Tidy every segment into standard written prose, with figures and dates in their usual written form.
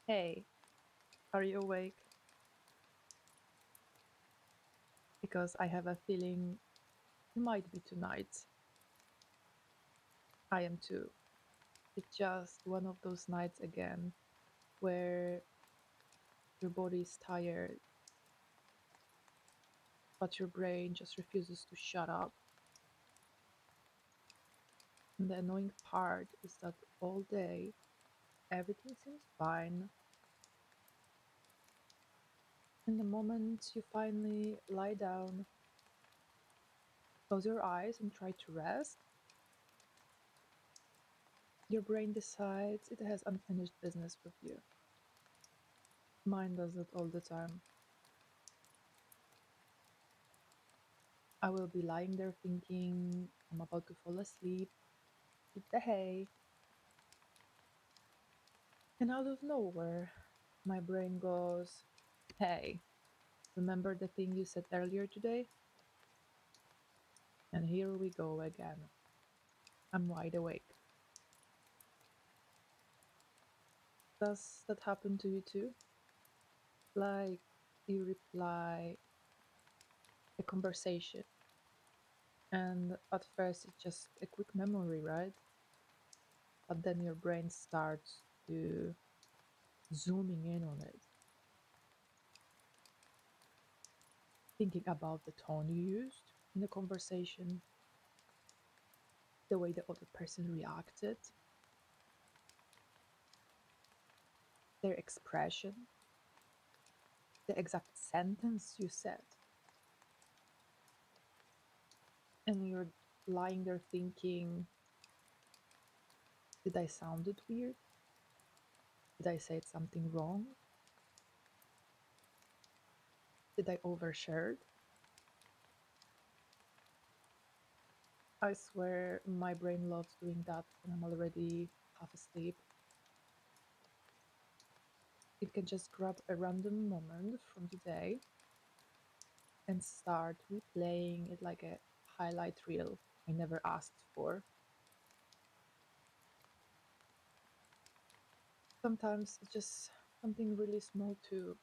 Hey, are you awake? Because I have a feeling you might be tonight. I am too. It's just one of those nights again where your body is tired, but your brain just refuses to shut up. And the annoying part is that all day everything seems fine. And the moment you finally lie down, close your eyes, and try to rest, your brain decides it has unfinished business with you. Mine does it all the time. I will be lying there thinking I'm about to fall asleep, eat the hay, and out of nowhere, my brain goes, "Hey, remember the thing you said earlier today?" And here we go again. I'm wide awake. Does that happen to you too? Like you reply a conversation, and at first it's just a quick memory, right? But then your brain starts to zooming in on it, thinking about the tone you used in the conversation, the way the other person reacted, their expression, the exact sentence you said. And you're lying there thinking, did I sound it weird? Did I say something wrong? Did I overshare? I swear my brain loves doing that when I'm already half asleep. It can just grab a random moment from the day and start replaying it like a highlight reel I never asked for. Sometimes it's just something really small too.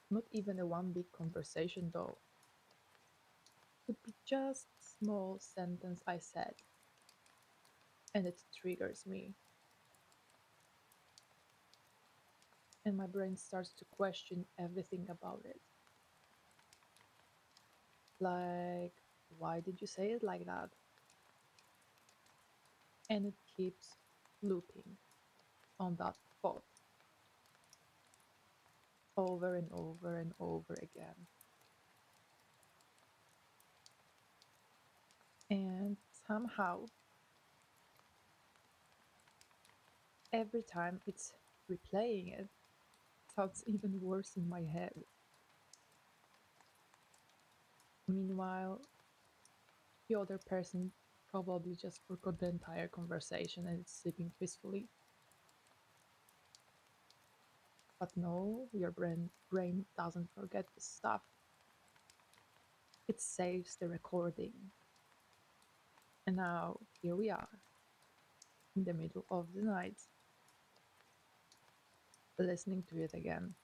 Not even a one big conversation though. Could be just a small sentence I said, and it triggers me. And my brain starts to question everything about it. Like, why did you say it like that? And it keeps looping on that thought over and over and over again. And somehow, every time it's replaying it, it sounds even worse in my head. Meanwhile, the other person probably just forgot the entire conversation and is sleeping peacefully. But no, your brain doesn't forget this stuff. It saves the recording. And now here we are, in the middle of the night, listening to it again.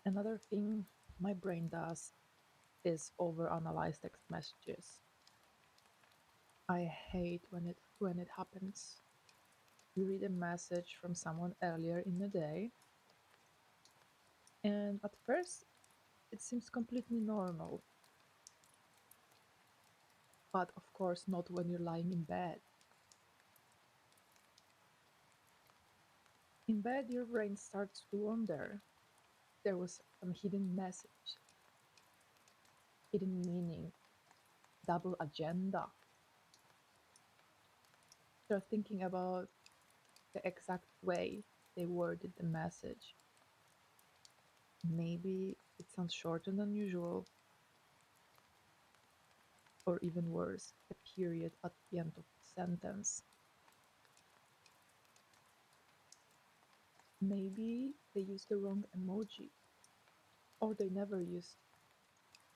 Another thing my brain does is overanalyze text messages. I hate when it happens. You read a message from someone earlier in the day, and at first it seems completely normal, but of course not when you're lying in bed. In bed, your brain starts to wonder. There was some hidden message, hidden meaning, double agenda. Start thinking about the exact way they worded the message. Maybe it sounds shorter than usual, or even worse, a period at the end of the sentence. Maybe they used the wrong emoji, or they never used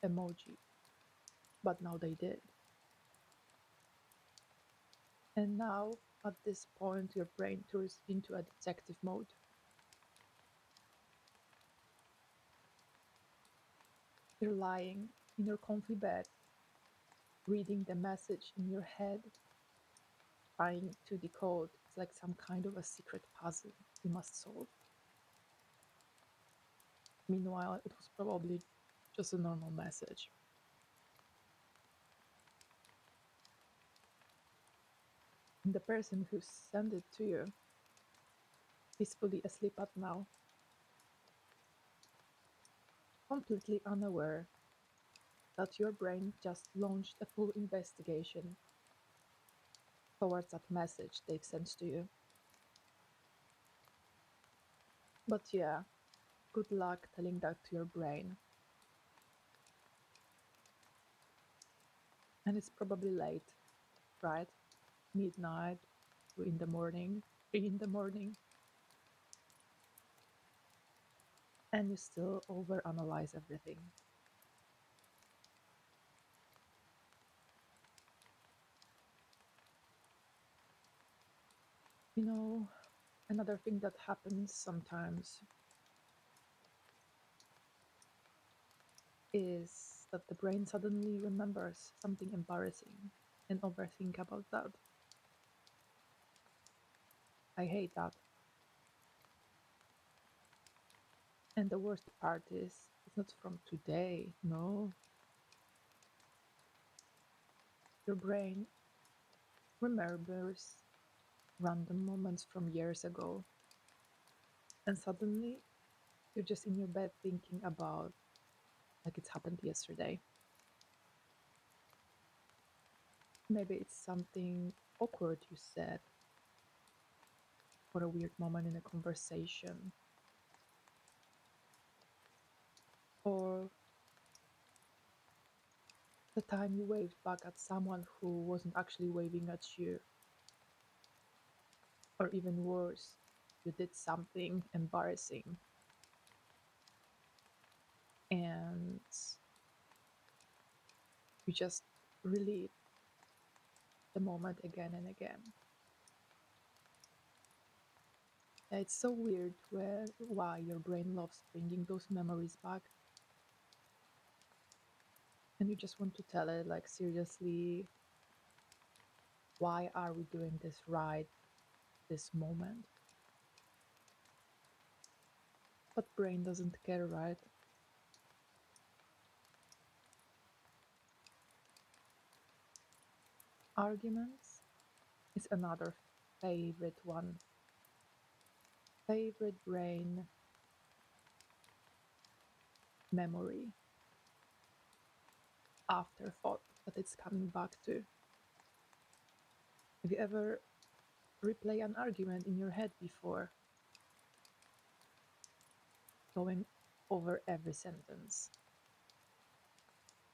emoji, but now they did. And now, at this point, your brain turns into a detective mode. You're lying in your comfy bed, reading the message in your head, trying to decode. It's like some kind of a secret puzzle you must solve. Meanwhile, it was probably just a normal message. And the person who sent it to you is fully asleep at now, completely unaware that your brain just launched a full investigation towards that message they've sent to you. But yeah, good luck telling that to your brain. And it's probably late, right? Midnight, 2 in the morning, 3 in the morning, and you still overanalyze everything. You know, another thing that happens sometimes is that the brain suddenly remembers something embarrassing and overthink about that. I hate that. And the worst part is, it's not from today, no. Your brain remembers random moments from years ago, and suddenly you're just in your bed thinking about like it's happened yesterday. Maybe it's something awkward you said, or a weird moment in a conversation, or the time you waved back at someone who wasn't actually waving at you, or even worse, you did something embarrassing and you just relive the moment again and again. Yeah, it's so weird why your brain loves bringing those memories back, and you just want to tell it, like, seriously, why are we doing this right this moment? But brain doesn't care, right? Arguments is another favorite one. Favorite brain memory, afterthought that it's coming back to. Have you ever replay an argument in your head before, going over every sentence,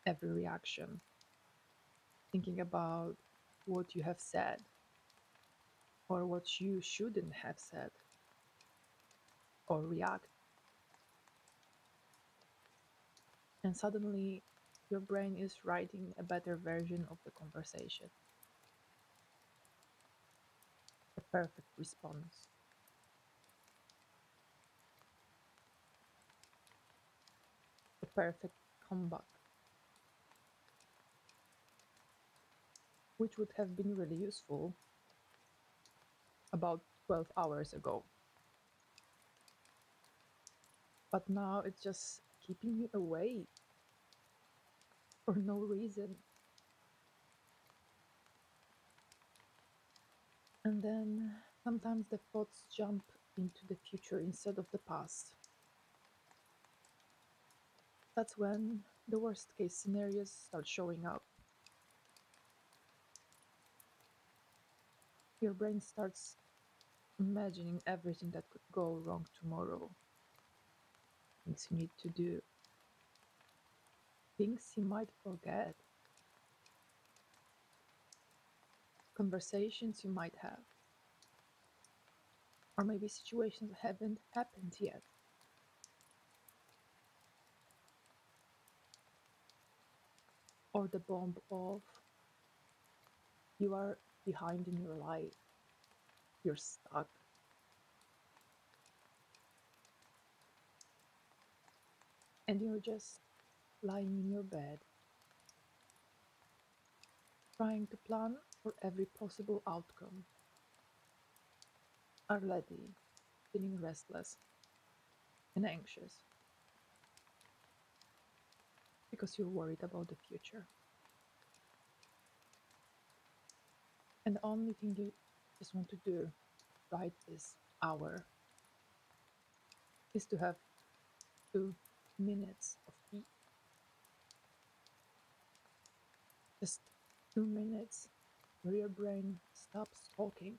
every reaction, thinking about what you have said or what you shouldn't have said or react, and suddenly your brain is writing a better version of the conversation, the perfect response, the perfect comeback, which would have been really useful about 12 hours ago. But now it's just keeping you awake for no reason. And then sometimes the thoughts jump into the future instead of the past. That's when the worst case scenarios start showing up. Your brain starts imagining everything that could go wrong tomorrow, things you need to do, things you might forget, conversations you might have, or maybe situations that haven't happened yet. Or the bomb of, you are behind in your life. You're stuck and you're just lying in your bed, trying to plan for every possible outcome, already feeling restless and anxious because you're worried about the future. And the only thing you just want to do right this hour is to have 2 minutes of peace. Just 2 minutes where your brain stops talking.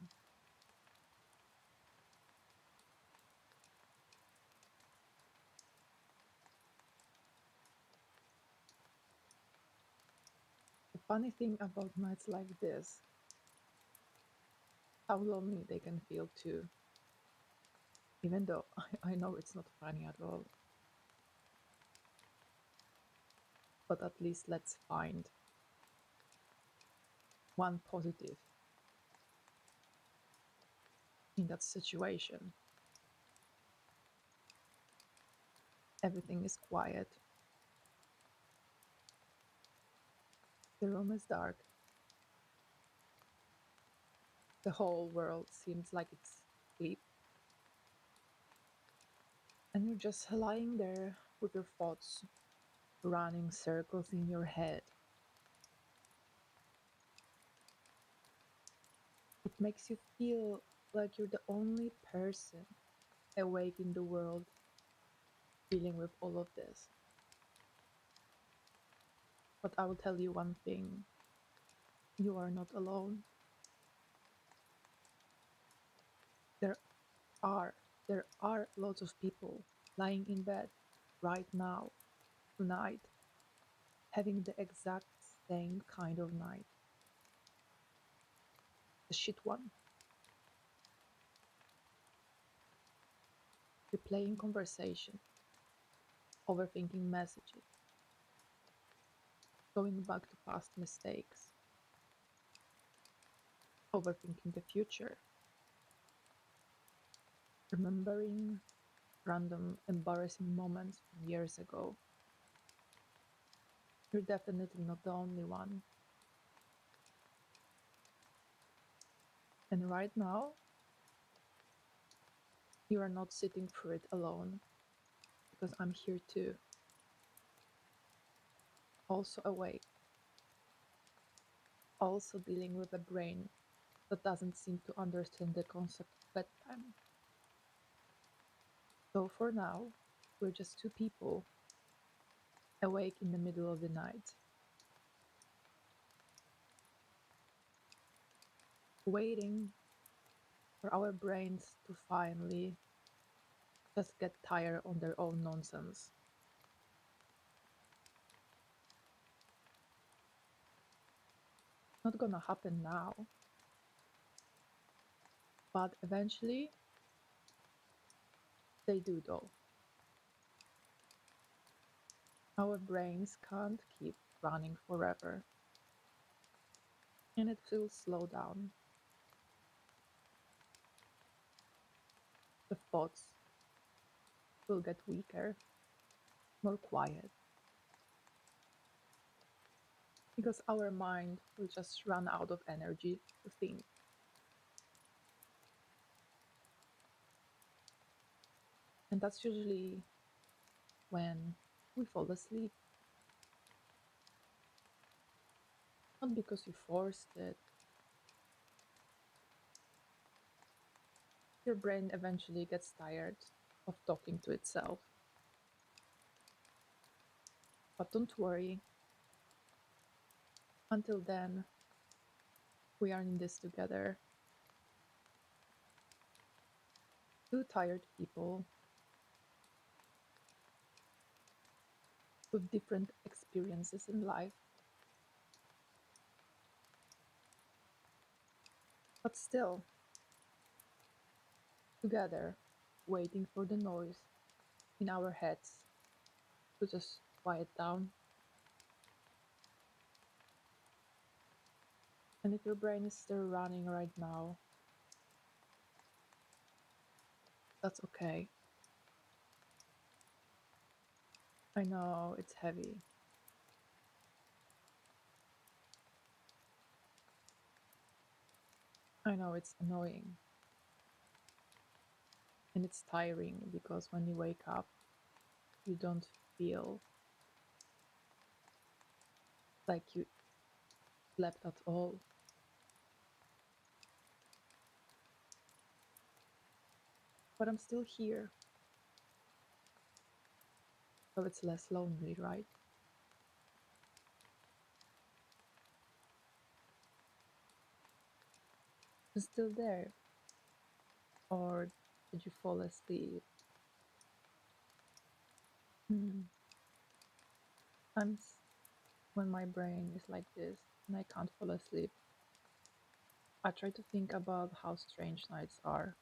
The funny thing about nights like this, how lonely they can feel too, even though I know it's not funny at all. But at least let's find one positive in that situation. Everything is quiet, the room is dark, the whole world seems like it's asleep, and you're just lying there with your thoughts running circles in your head. It makes you feel like you're the only person awake in the world dealing with all of this. But I will tell you one thing, you are not alone. There are there are lots of people lying in bed right now, tonight, having the exact same kind of night. The shit one. Replaying conversation, overthinking messages, going back to past mistakes, overthinking the future, remembering random embarrassing moments from years ago. You're definitely not the only one. And right now, you are not sitting through it alone because I'm here too, also awake, also dealing with a brain that doesn't seem to understand the concept of bedtime. So for now, we're just two people awake in the middle of the night, waiting for our brains to finally just get tired on their own nonsense. Not gonna happen now, but eventually they do though. Our brains can't keep running forever, and it will slow down. The thoughts will get weaker, more quiet, because our mind will just run out of energy to think. And that's usually when we fall asleep. Not because you forced it, your brain eventually gets tired of talking to itself. But don't worry, until then, we are in this together. Two tired people with different experiences in life, but still together, waiting for the noise in our heads to just quiet down. And if your brain is still running right now, that's okay. I know it's heavy. I know it's annoying. And it's tiring because when you wake up, you don't feel like you slept at all. But I'm still here, so it's less lonely, right? It's still there. Or did you fall asleep? Hmm. Sometimes when my brain is like this and I can't fall asleep, I try to think about how strange nights are.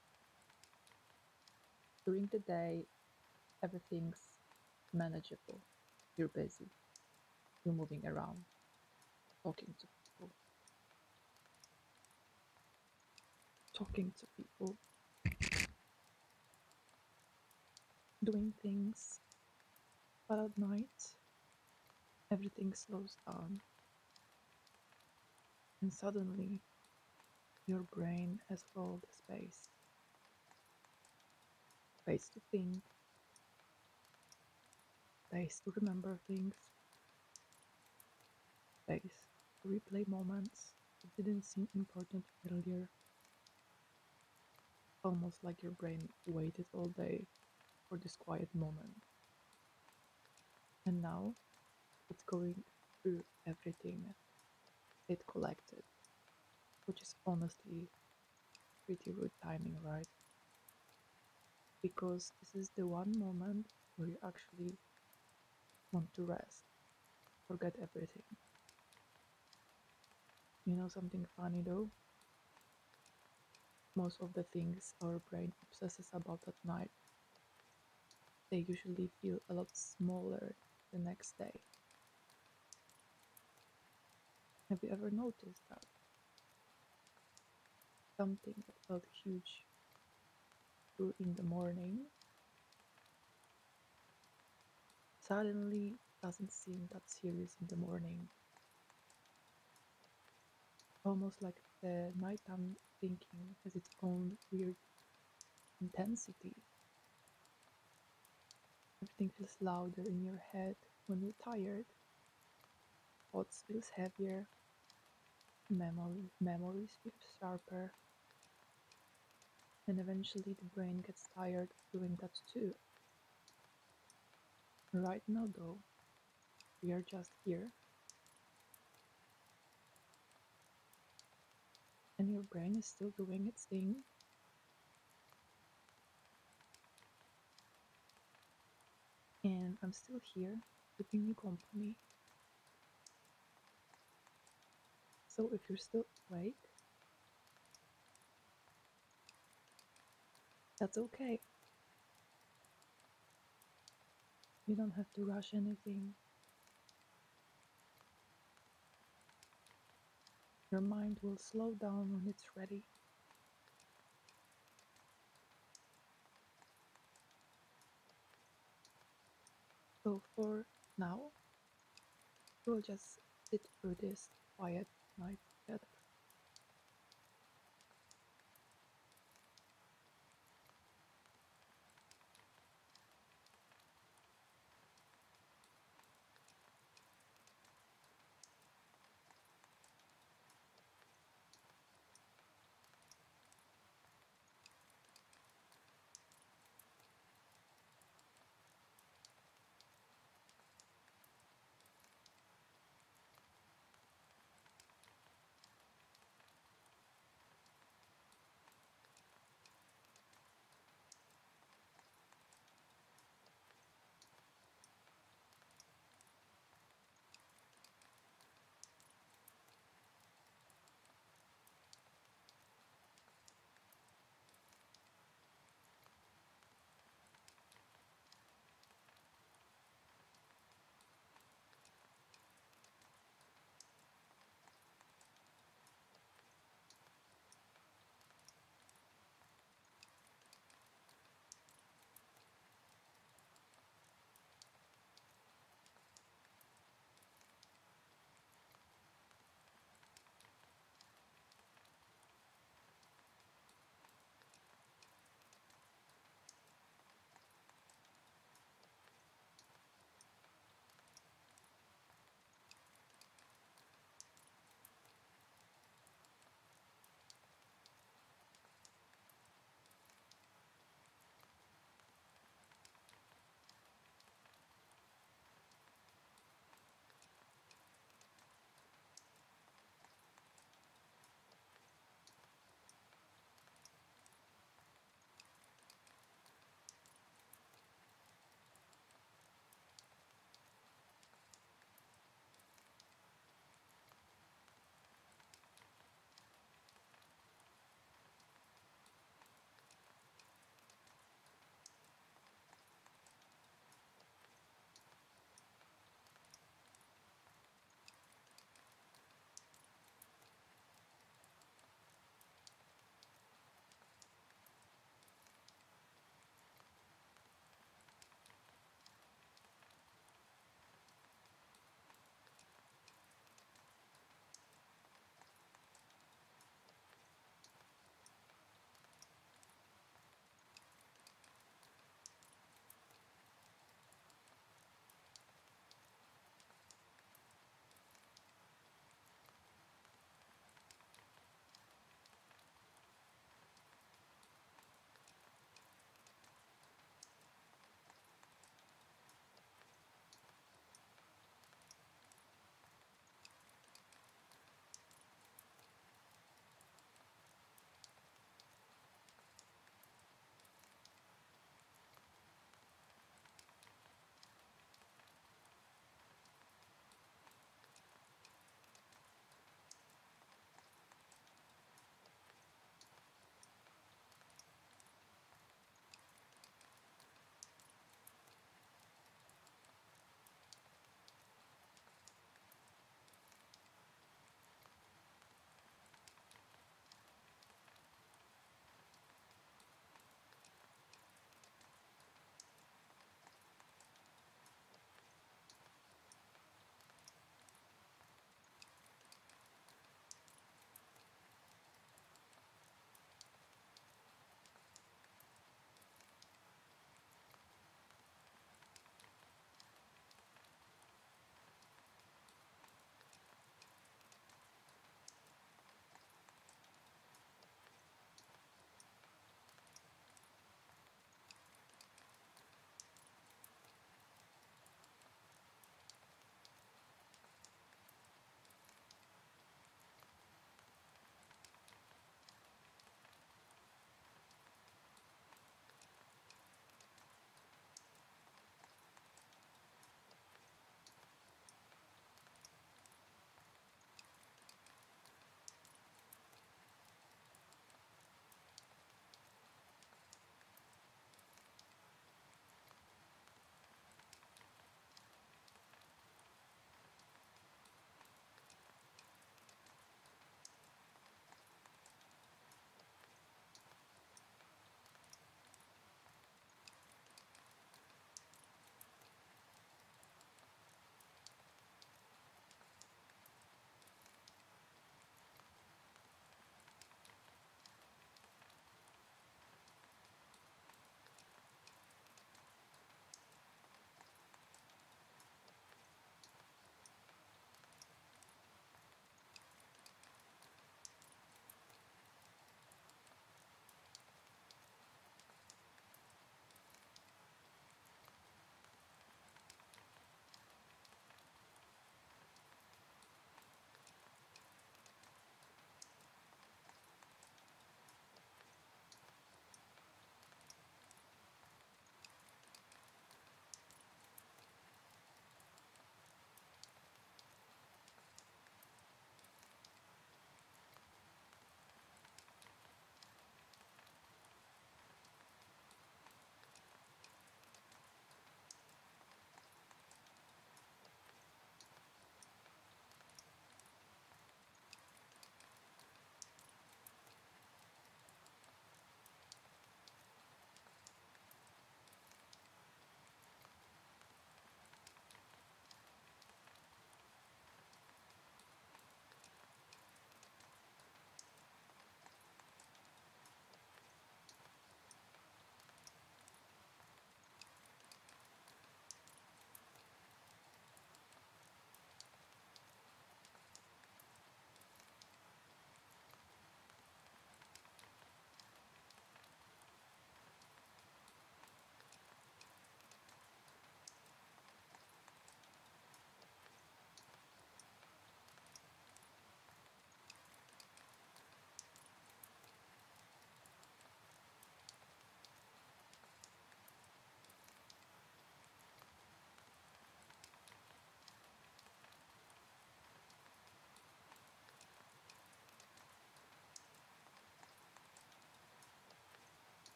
During the day, everything's manageable. You're busy, you're moving around, talking to people, talking to people, doing things. But at night, everything slows down, and suddenly your brain has all the space to think, space to remember things, space to replay moments that didn't seem important earlier, almost like your brain waited all day for this quiet moment. And now it's going through everything it collected, which is honestly pretty rude timing, right? Because this is the one moment where you actually want to rest, forget everything. You know something funny though? Most of the things our brain obsesses about at night, they usually feel a lot smaller the next day. Have you ever noticed that? Something that felt huge in the morning suddenly doesn't seem that serious in the morning, almost like the nighttime thinking has its own weird intensity. Everything feels louder in your head when you're tired, thoughts feels heavier, memories feel sharper, and eventually the brain gets tired of doing that too. Right now though, we are just here, and your brain is still doing its thing, and I'm still here keeping you company. So if you're still awake, that's okay. You don't have to rush anything. Your mind will slow down when it's ready. So for now, we'll just sit through this quiet night